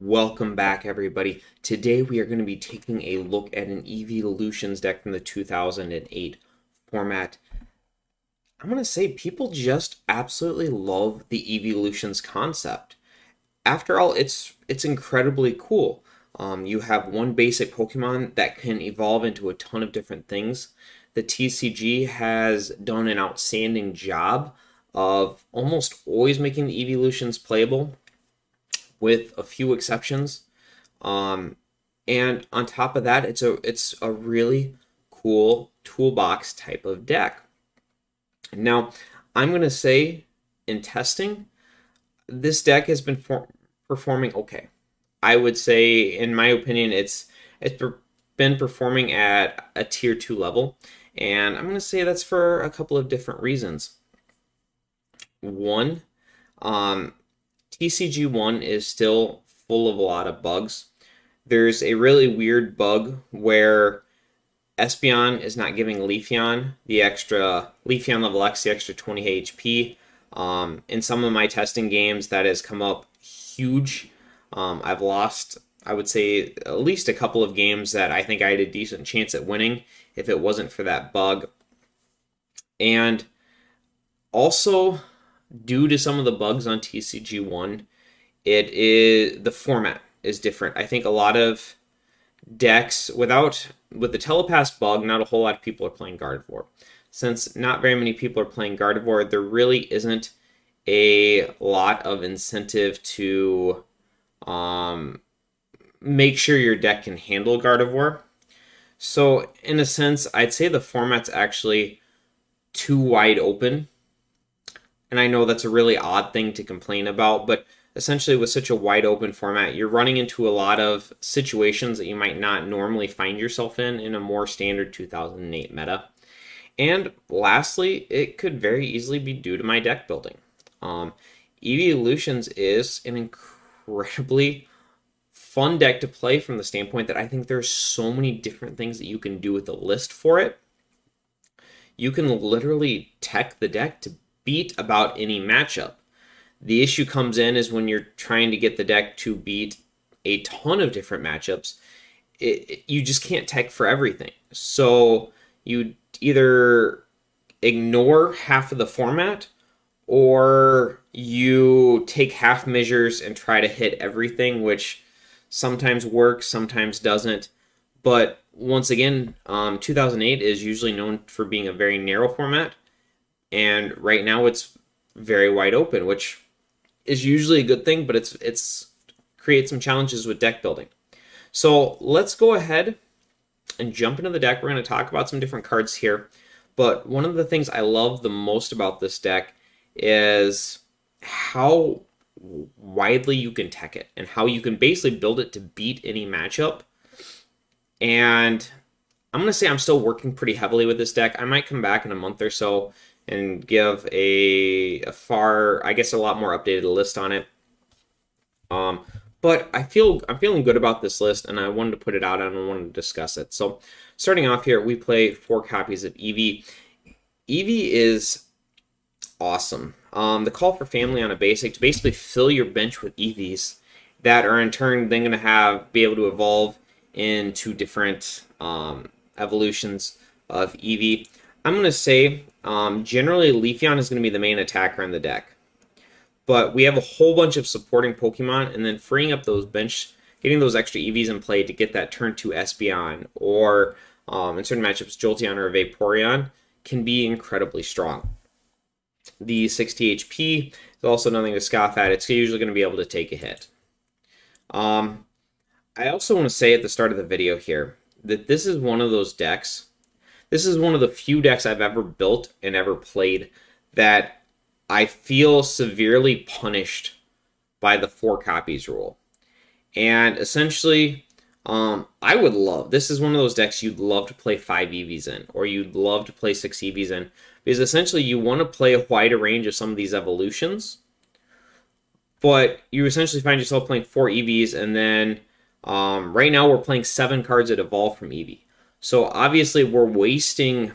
Welcome back, everybody. Today we are going to be taking a look at an Eeveelutions deck from the 2008 format. I'm going to say people just absolutely love the Eeveelutions concept. After all, it's incredibly cool. You have one basic Pokemon that can evolve into a ton of different things. The TCG has done an outstanding job of almost always making the Eeveelutions playable, with a few exceptions. And on top of that, it's a really cool toolbox type of deck. Now, I'm going to say in testing, this deck has been performing okay. I would say, in my opinion, it's been performing at a tier 2 level, and I'm going to say that's for a couple of different reasons. One, TCG1 is still full of a lot of bugs. There's a really weird bug where Espeon is not giving Leafeon the extra Leafeon level X, the extra 20 HP. In some of my testing games, that has come up huge. I've lost, I would say, at least a couple of games that I think I had a decent chance at winning if it wasn't for that bug. And also, due to some of the bugs on TCG1, the format is different. I think a lot of decks, with the Telepass bug, not a whole lot of people are playing Gardevoir. Since not very many people are playing Gardevoir, there really isn't a lot of incentive to make sure your deck can handle Gardevoir. So in a sense, I'd say the format's actually too wide open. And I know that's a really odd thing to complain about, but essentially with such a wide open format, you're running into a lot of situations that you might not normally find yourself in a more standard 2008 meta. And lastly, it could very easily be due to my deck building. Eeveelutions is an incredibly fun deck to play from the standpoint that I think there's so many different things that you can do with the list for it. You can literally tech the deck to beat about any matchup. The issue comes in is when you're trying to get the deck to beat a ton of different matchups, you just can't tech for everything. So you either ignore half of the format, or you take half measures and try to hit everything, which sometimes works, sometimes doesn't. But once again, 2008 is usually known for being a very narrow format. And right now it's very wide open, which is usually a good thing, but it's creates some challenges with deck building. So let's go ahead and jump into the deck. We're going to talk about some different cards here. But one of the things I love the most about this deck is how widely you can tech it and how you can basically build it to beat any matchup. And I'm going to say I'm still working pretty heavily with this deck. I might come back in a month or so and give a lot more updated list on it. But I'm feeling good about this list, and I wanted to put it out and I wanted to discuss it. So starting off here, we play 4 copies of Eevee. Eevee is awesome. The call for family on a basic to basically fill your bench with Eevees that are in turn then going to be able to evolve into different evolutions of Eevee. I'm going to say generally Leafeon is going to be the main attacker in the deck. But we have a whole bunch of supporting Pokemon, and then freeing up those getting those extra Eevees in play to get that turn 2 Espeon, or in certain matchups Jolteon or Vaporeon, can be incredibly strong. The 60 HP is also nothing to scoff at. It's usually going to be able to take a hit. I also want to say at the start of the video here that this is one of those decks. This is one of the few decks I've ever built and ever played that I feel severely punished by the 4 copies rule. And essentially, this is one of those decks you'd love to play 5 Eevees in, or you'd love to play 6 Eevees in, because essentially you want to play a wider range of some of these evolutions, but you essentially find yourself playing 4 Eevees, and then right now we're playing 7 cards that evolve from Eevee. So obviously we're wasting,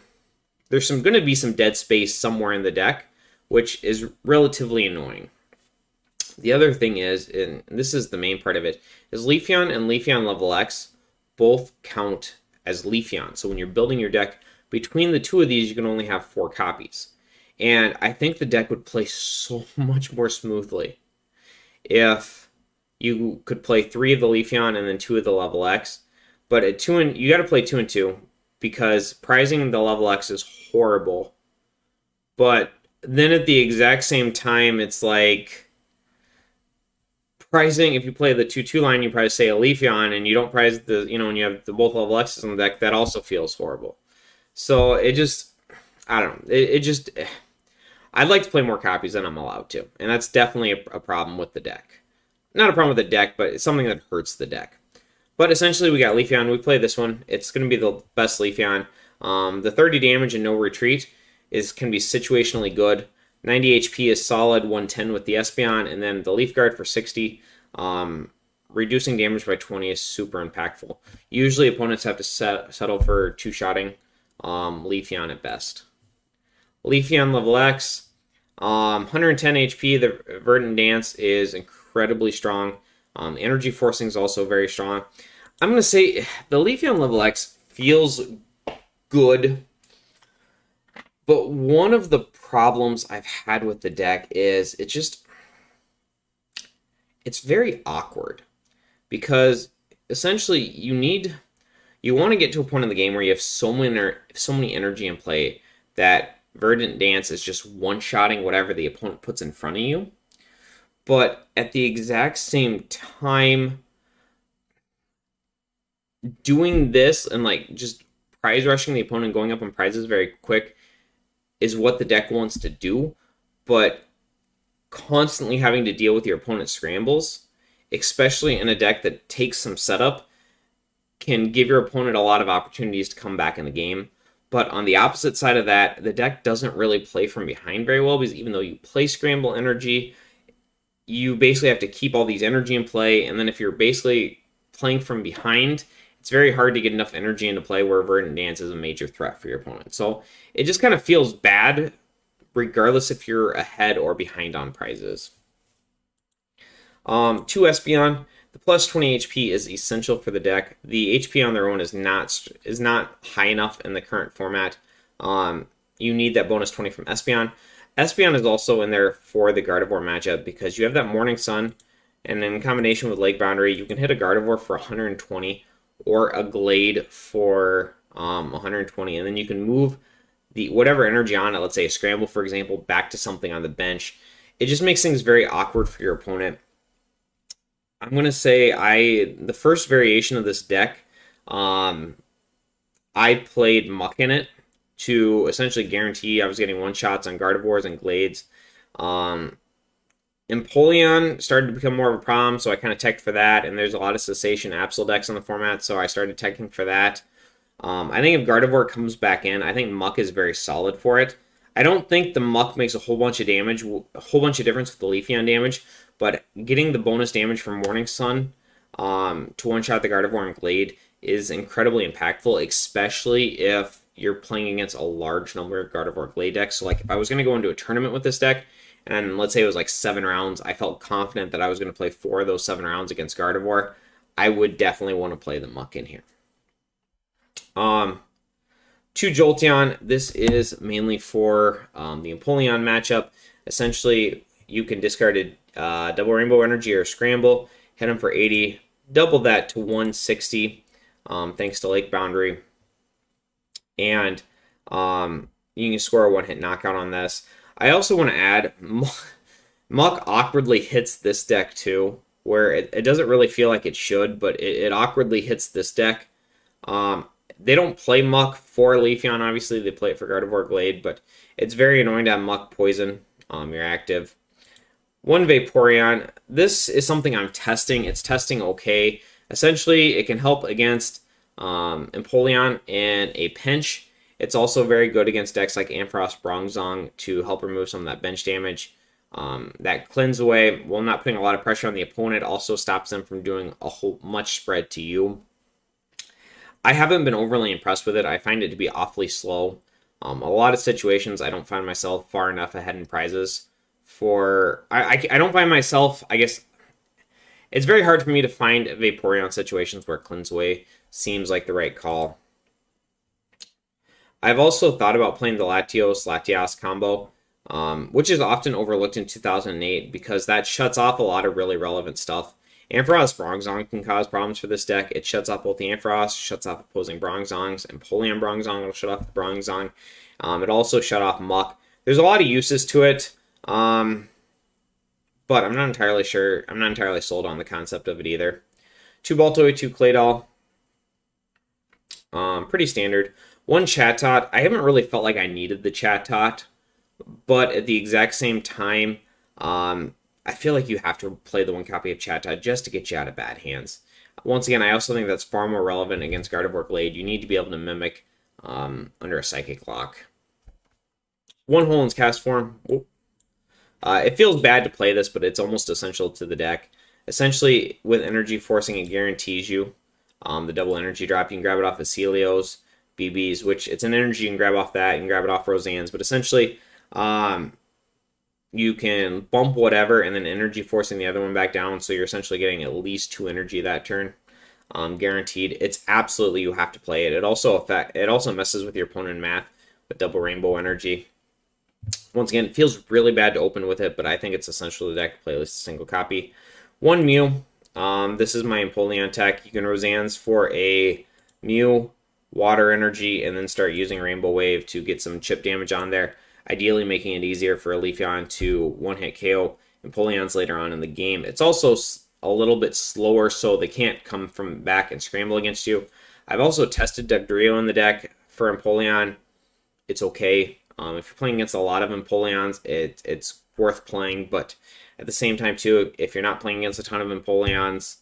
there's going to be some dead space somewhere in the deck, which is relatively annoying. The other thing is, and this is the main part of it, is Leafeon and Leafeon level X both count as Leafeon. So when you're building your deck, between the two of these, you can only have 4 copies. And I think the deck would play so much more smoothly if you could play 3 of the Leafeon and then 2 of the level X. But at 2 and you got to play 2 and 2 because prizing the level X is horrible. But then at the exact same time, it's like pricing. If you play the 2/2 line, you prize say a Leafeon, and you don't prize the when you have the both level X's on the deck, that also feels horrible. So it just, I don't know. It just, I'd like to play more copies than I'm allowed to, and that's definitely a problem with the deck. Not a problem with the deck, but it's something that hurts the deck. But essentially, we got Leafeon. We play this one. It's going to be the best Leafeon. The 30 damage and no retreat can be situationally good. 90 HP is solid. 110 with the Espeon, and then the Leaf Guard for 60. Reducing damage by 20 is super impactful. Usually, opponents have to settle for 2-shotting Leafeon at best. Leafeon level X, 110 HP. The Verdant Dance is incredibly strong. Energy Forcing is also very strong. I'm going to say the Leafeon level X feels good, but one of the problems I've had with the deck is it's very awkward, because essentially you want to get to a point in the game where you have so many energy in play that Verdant Dance is just one-shotting whatever the opponent puts in front of you. But at the exact same time, doing this and like just prize rushing the opponent, going up on prizes very quick is what the deck wants to do. But constantly having to deal with your opponent's scrambles, especially in a deck that takes some setup, can give your opponent a lot of opportunities to come back in the game. But on the opposite side of that, the deck doesn't really play from behind very well, because even though you play Scramble Energy, you basically have to keep all these energy in play, and then if you're basically playing from behind, it's very hard to get enough energy into play where Verdant Dance is a major threat for your opponent. So it just kind of feels bad, regardless if you're ahead or behind on prizes. 2 Espeon. The plus 20 HP is essential for the deck. The HP on their own is not high enough in the current format. You need that bonus 20 from Espeon. Espeon is also in there for the Gardevoir matchup because you have that Morning Sun, and in combination with Lake Boundary, you can hit a Gardevoir for 120 or a Glade for 120, and then you can move the whatever energy on it, let's say a Scramble, for example, back to something on the bench. It just makes things very awkward for your opponent. I'm going to say the first variation of this deck, I played Muck in it to essentially guarantee I was getting one-shots on Gardevoirs and Glades. Empoleon started to become more of a problem, so I kind of teched for that, and there's a lot of Cessation Absol decks in the format, so I started teching for that. I think if Gardevoir comes back in, I think Muck is very solid for it. I don't think the Muck makes a whole bunch of damage, a whole bunch of difference with the Leafeon damage, but getting the bonus damage from Morning Sun to one-shot the Gardevoir and Glade is incredibly impactful, especially if you're playing against a large number of Gardevoir Glade decks. So like if I was going to go into a tournament with this deck, and let's say it was like 7 rounds, I felt confident that I was going to play 4 of those 7 rounds against Gardevoir, I would definitely want to play the Muck in here. 2 Jolteon. This is mainly for the Empoleon matchup. Essentially, you can discard a double Rainbow Energy or Scramble, hit them for 80, double that to 160, thanks to Lake Boundary. And you can score a one-hit knockout on this. I also want to add, Muck awkwardly hits this deck too, where it doesn't really feel like it should, but it awkwardly hits this deck. They don't play Muck for Leafeon, obviously. They play it for Gardevoir Glade, but it's very annoying to have Muck poison your active. 1 Vaporeon. This is something I'm testing. It's testing okay. Essentially, it can help against Empoleon in a pinch. It's also very good against decks like Ampharos Bronzong to help remove some of that bench damage. That cleanse away, while not putting a lot of pressure on the opponent, also stops them from doing a whole much spread to you. I haven't been overly impressed with it. I find it to be awfully slow. A lot of situations, I don't find myself far enough ahead in prizes for... I don't find myself... I guess it's very hard for me to find Vaporeon situations where Cleanse Away seems like the right call. I've also thought about playing the Latios combo, which is often overlooked in 2008 because that shuts off a lot of really relevant stuff. Ampharos Bronzong can cause problems for this deck. It shuts off both the Ampharos, shuts off opposing Bronzongs, and Empoleon Bronzong will shut off the Bronzong. It also shut off Muck. There's a lot of uses to it, but I'm not entirely sure. I'm not entirely sold on the concept of it either. 2 Baltoy, 2 Claydol. Pretty standard. 1 Chatot. I haven't really felt like I needed the Chatot, but at the exact same time, I feel like you have to play the 1 copy of Chatot just to get you out of bad hands. Once again, I also think that's far more relevant against Gardevoir Glade. You need to be able to mimic under a Psychic Lock. 1 Holen's Cast Form. It feels bad to play this, but it's almost essential to the deck. Essentially, with Energy Forcing, it guarantees you the double energy drop. You can grab it off of Celios, BBs, which it's an energy, you can grab off that, you can grab it off Roseanne's, but essentially, you can bump whatever and then energy forcing the other one back down, so you're essentially getting at least 2 energy that turn, guaranteed. It's absolutely, you have to play it. It also messes with your opponent math with double rainbow energy. Once again, it feels really bad to open with it, but I think it's essential to the deck to play at least a single copy. 1 Mew. This is my Empoleon Attack. You can Roseanne's for a Mew, water energy, and then start using Rainbow Wave to get some chip damage on there. Ideally making it easier for a Leafeon to one-hit KO Empoleons later on in the game. It's also a little bit slower, so they can't come from back and scramble against you. I've also tested Dugtrio in the deck for Empoleon. It's okay. If you're playing against a lot of Empoleons, it's worth playing, but at the same time, too, if you're not playing against a ton of Empoleons,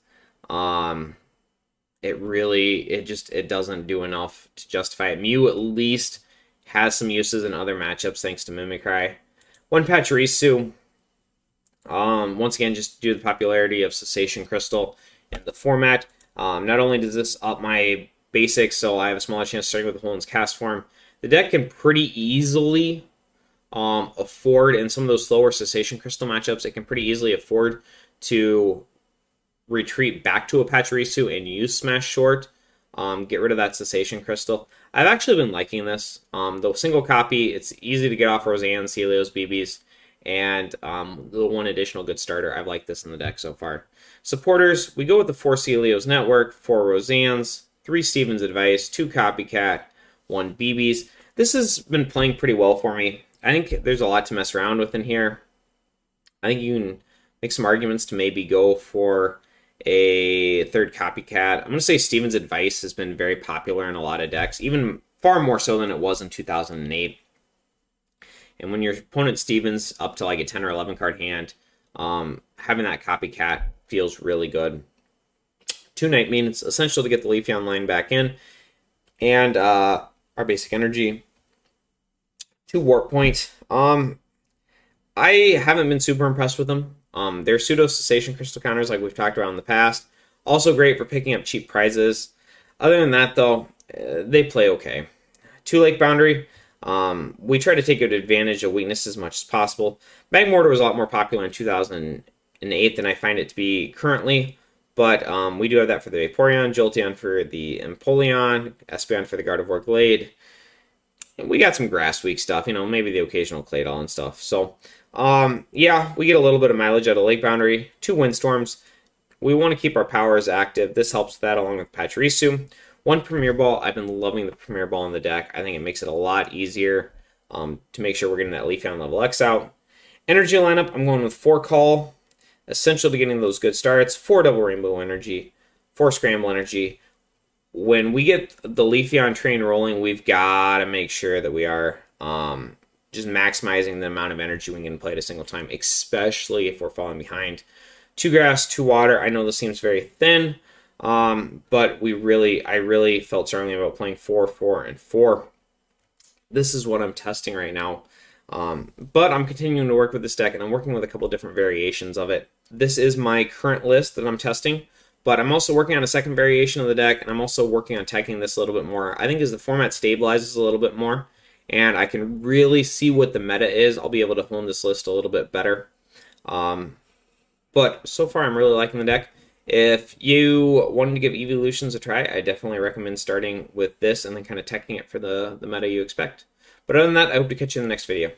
it doesn't do enough to justify it. Mew at least has some uses in other matchups thanks to Mimikry. 1 Pachirisu. Once again, just due to the popularity of Cessation Crystal in the format. Not only does this up my basics, so I have a smaller chance starting with the Holen's Cast Form, the deck can pretty easily afford, in some of those slower Cessation Crystal matchups, it can pretty easily afford to retreat back to a Pachirisu and use Smash Short. Get rid of that Cessation Crystal. I've actually been liking this. The single copy, it's easy to get off Roseanne, Celios, BBs, and the 1 additional good starter. I've liked this in the deck so far. Supporters, we go with the 4 Celios Network, 4 Roseannes, 3 Steven's Advice, 2 Copycat, 1 BBs. This has been playing pretty well for me. I think there's a lot to mess around with in here. I think you can make some arguments to maybe go for a 3rd Copycat. I'm going to say Steven's Advice has been very popular in a lot of decks, even far more so than it was in 2008. And when your opponent Steven's up to like a 10 or 11 card hand, having that Copycat feels really good. 2 Night Mean, it's essential to get the Leafeon line back in. And our basic energy. 2 Warp Point. I haven't been super impressed with them. They're pseudo Cessation Crystal counters like we've talked about in the past. Also great for picking up cheap prizes. Other than that, though, they play okay. 2 Lake Boundary. We try to take advantage of weakness as much as possible. Magmortar was a lot more popular in 2008 than I find it to be currently. But we do have that for the Vaporeon, Jolteon for the Empoleon, Espeon for the Gardevoir Glade. And we got some Grass Week stuff, maybe the occasional Claydol and stuff. So, yeah, we get a little bit of mileage out of Lake Boundary. 2 Windstorms. We want to keep our powers active. This helps with that along with Pachirisu. 1 Premier Ball. I've been loving the Premier Ball in the deck. I think it makes it a lot easier to make sure we're getting that Leafeon level X out. Energy lineup, I'm going with 4 Call. Essential to getting those good starts. 4 Double Rainbow Energy. 4 Scramble Energy. When we get the Leafeon train rolling, we've got to make sure that we are just maximizing the amount of energy we can play at a single time, especially if we're falling behind. 2 Grass, 2 Water. I know this seems very thin, but I really felt strongly about playing 4, 4, and 4. This is what I'm testing right now. But I'm continuing to work with this deck, and I'm working with a couple different variations of it. This is my current list that I'm testing. But I'm also working on a second variation of the deck, and I'm also working on attacking this a little bit more. I think as the format stabilizes a little bit more, and I can really see what the meta is, I'll be able to hone this list a little bit better. But so far, I'm really liking the deck. If you wanted to give Eeveelutions a try, I definitely recommend starting with this and then kind of teching it for the meta you expect. But other than that, I hope to catch you in the next video.